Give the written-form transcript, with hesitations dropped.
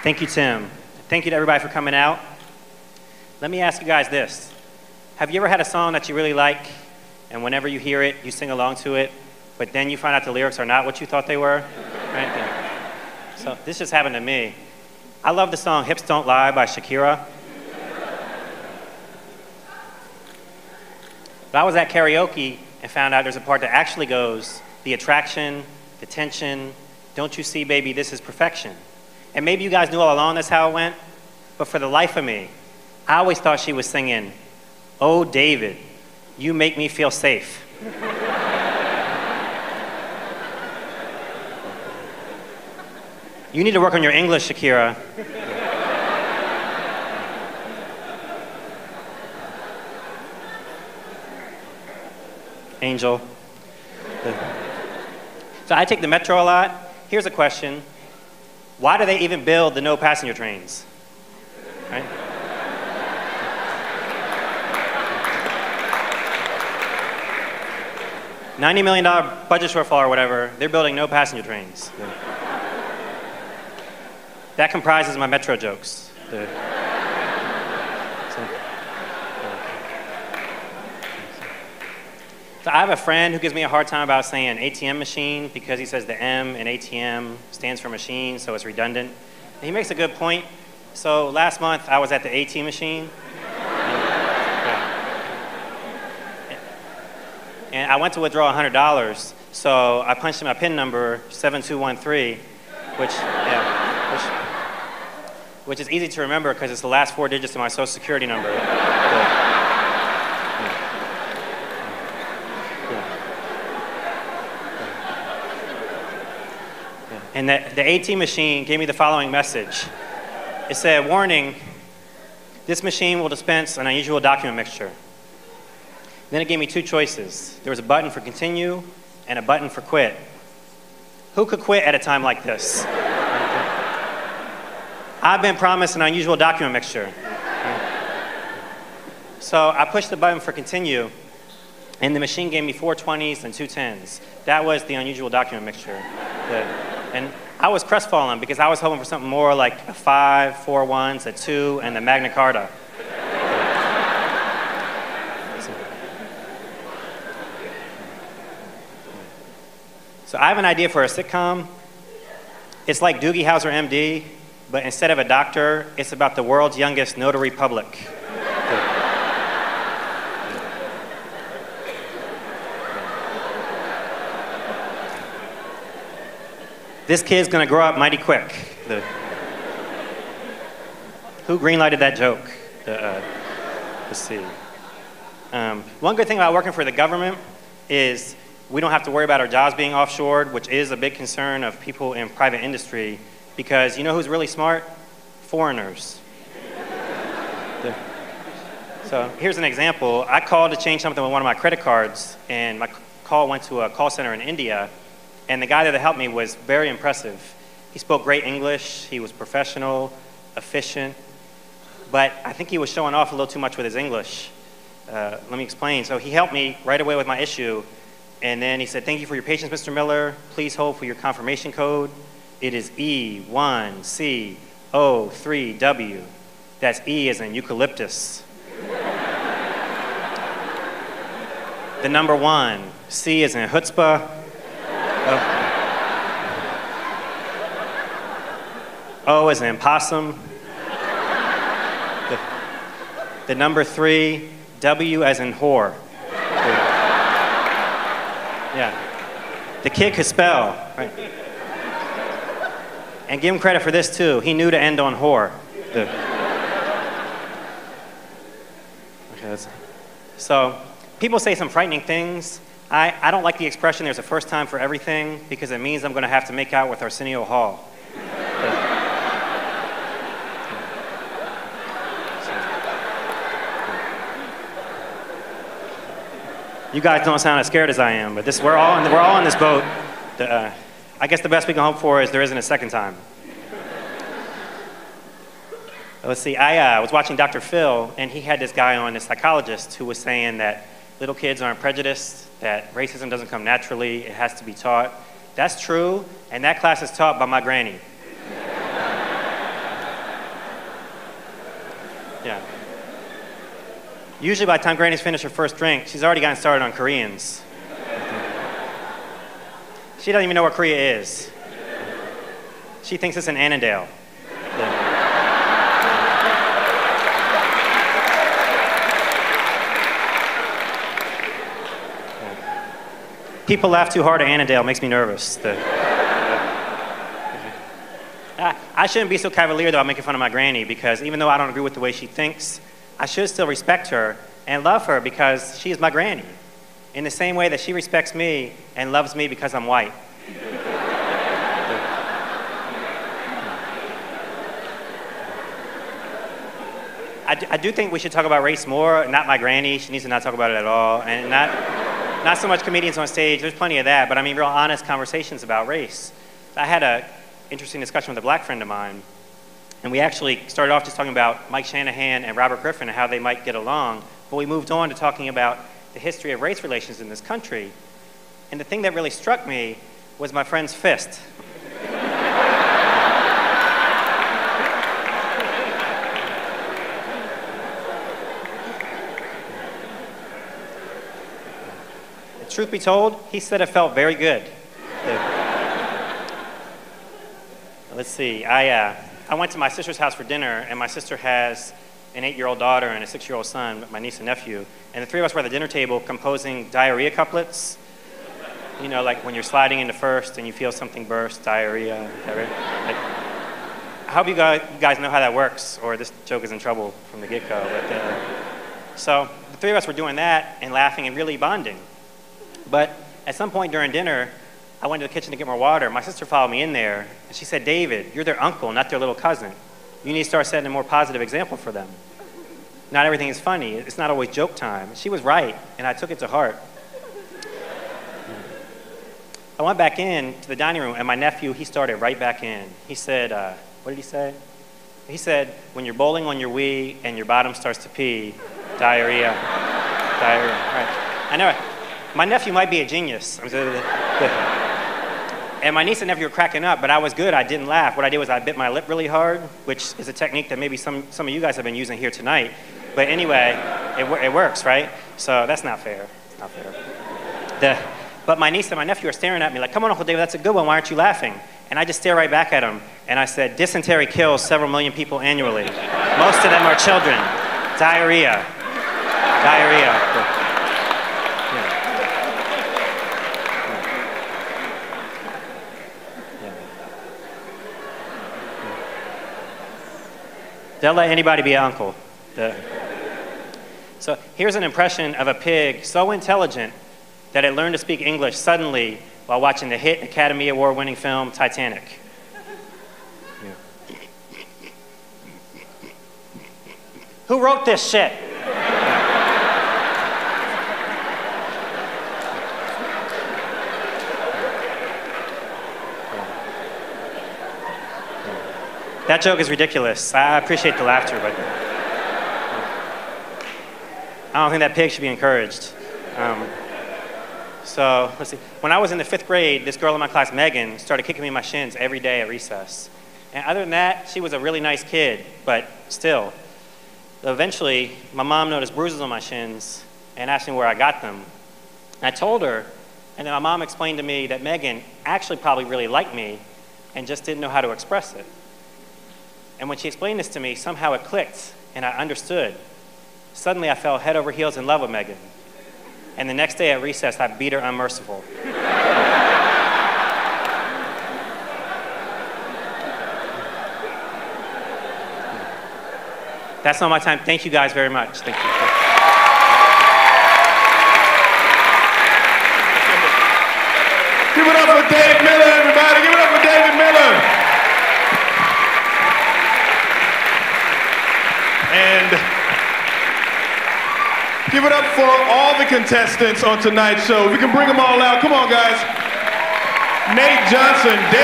Thank you, Tim. Thank you to everybody for coming out. Let me ask you guys this. Have you ever had a song that you really like, and whenever you hear it, you sing along to it, but then you find out the lyrics are not what you thought they were? Right? Yeah. So this just happened to me. I love the song Hips Don't Lie by Shakira. But I was at karaoke and found out there's a part that actually goes, the attraction, the tension, don't you see, baby, this is perfection. And maybe you guys knew all along that's how it went, but for the life of me, I always thought she was singing, "Oh, David, you make me feel safe." You need to work on your English, Shakira. Angel. So I take the metro a lot. Here's a question. Why do they even build the no passenger trains? Right? $90 million budget shortfall or whatever, they're building no passenger trains. That comprises my metro jokes. So I have a friend who gives me a hard time about saying ATM machine because he says the M in ATM stands for machine, so it's redundant. And he makes a good point. So last month I was at the ATM machine. And I went to withdraw $100, so I punched in my PIN number, 7213, which is easy to remember because it's the last 4 digits of my Social Security number. And the ATM machine gave me the following message. It said, "Warning, this machine will dispense an unusual document mixture." Then it gave me 2 choices. There was a button for continue and a button for quit. Who could quit at a time like this? I've been promised an unusual document mixture. So I pushed the button for continue, and the machine gave me 4 20s and 2 10s. That was the unusual document mixture. And I was crestfallen because I was hoping for something more like a 5, 4 1s, a 2, and the Magna Carta. So I have an idea for a sitcom. It's like Doogie Howser, MD, but instead of a doctor, it's about the world's youngest notary public. This kid's gonna grow up mighty quick. Who greenlighted that joke? Let's see. One good thing about working for the government is we don't have to worry about our jobs being offshored, which is a big concern of people in private industry, because you know who's really smart? Foreigners. So here's an example. I called to change something with one of my credit cards, and my call went to a call center in India, and the guy there that helped me was very impressive. He spoke great English, he was professional, efficient, but I think he was showing off a little too much with his English. Let me explain. So he helped me right away with my issue, and then he said, "Thank you for your patience, Mr. Miller. Please hold for your confirmation code. It is E1CO3W. That's E as in eucalyptus. The number 1, C as in chutzpah. O as in possum. The number 3, W as in whore." Yeah. The kid could spell, right? And give him credit for this too. He knew to end on whore. So people say some frightening things. I don't like the expression "there's a first time for everything" because it means I'm going to have to make out with Arsenio Hall. You guys don't sound as scared as I am, but we're all in this boat. I guess the best we can hope for is there isn't a second time. Let's see, I was watching Dr. Phil, and he had this guy on, this psychologist, who was saying that little kids aren't prejudiced, that racism doesn't come naturally, it has to be taught. That's true, and that class is taught by my granny. Yeah. Usually by the time Granny's finished her first drink, she's already gotten started on Koreans. She doesn't even know where Korea is. She thinks it's in Annandale. People laugh too hard at Annandale, makes me nervous. I shouldn't be so cavalier, though, I'm making fun of my granny, because even though I don't agree with the way she thinks, I should still respect her and love her because she is my granny, in the same way that she respects me and loves me because I'm white. I do think we should talk about race more, not my granny, she needs to not talk about it at all, and not so much comedians on stage, there's plenty of that, but I mean real honest conversations about race. I had an interesting discussion with a black friend of mine, and we actually started off just talking about Mike Shanahan and Robert Griffin and how they might get along, but we moved on to talking about the history of race relations in this country. And the thing that really struck me was my friend's fist. Truth be told, he said it felt very good. Let's see, I went to my sister's house for dinner, and my sister has an 8-year-old daughter and a 6-year-old son, my niece and nephew, and the three of us were at the dinner table composing diarrhea couplets. You know, like when you're sliding into first and you feel something burst, diarrhea. Like, I hope you guys know how that works, or this joke is in trouble from the get-go. So the three of us were doing that and laughing and really bonding. But at some point during dinner, I went to the kitchen to get more water. My sister followed me in there, and she said, "David, you're their uncle, not their little cousin. You need to start setting a more positive example for them. Not everything is funny. It's not always joke time." She was right, and I took it to heart. I went back in to the dining room, and my nephew, he started right back in. He said, what did he say? He said, "When you're bowling on your Wii and your bottom starts to pee, diarrhea, diarrhea." Right. I know. My nephew might be a genius. And my niece and nephew were cracking up, but I was good. I didn't laugh. What I did was I bit my lip really hard, which is a technique that maybe some of you guys have been using here tonight. But anyway, it works, right? So that's not fair. It's not fair. But my niece and my nephew are staring at me like, "Come on, Uncle David, that's a good one. Why aren't you laughing?" And I just stare right back at them. And I said, "Dysentery kills several million people annually. Most of them are children. Diarrhea. Diarrhea." Don't let anybody be an uncle. So here's an impression of a pig so intelligent that it learned to speak English suddenly while watching the hit Academy Award-winning film Titanic. Yeah. Who wrote this shit? That joke is ridiculous. I appreciate the laughter, but I don't think that pig should be encouraged. So let's see. When I was in the 5th grade, this girl in my class, Megan, started kicking me in my shins every day at recess. And other than that, she was a really nice kid, but still. Eventually, my mom noticed bruises on my shins and asked me where I got them. And I told her, and then my mom explained to me that Megan actually probably really liked me and just didn't know how to express it. And when she explained this to me, somehow it clicked, and I understood. Suddenly, I fell head over heels in love with Megan. And the next day at recess, I beat her unmerciful. That's not my time. Thank you guys very much. Thank you. Give it up for Dave Miller, everybody. Give it up for David Miller. And give it up for all the contestants on tonight's show. We can bring them all out. Come on, guys. Nate Johnson, Dave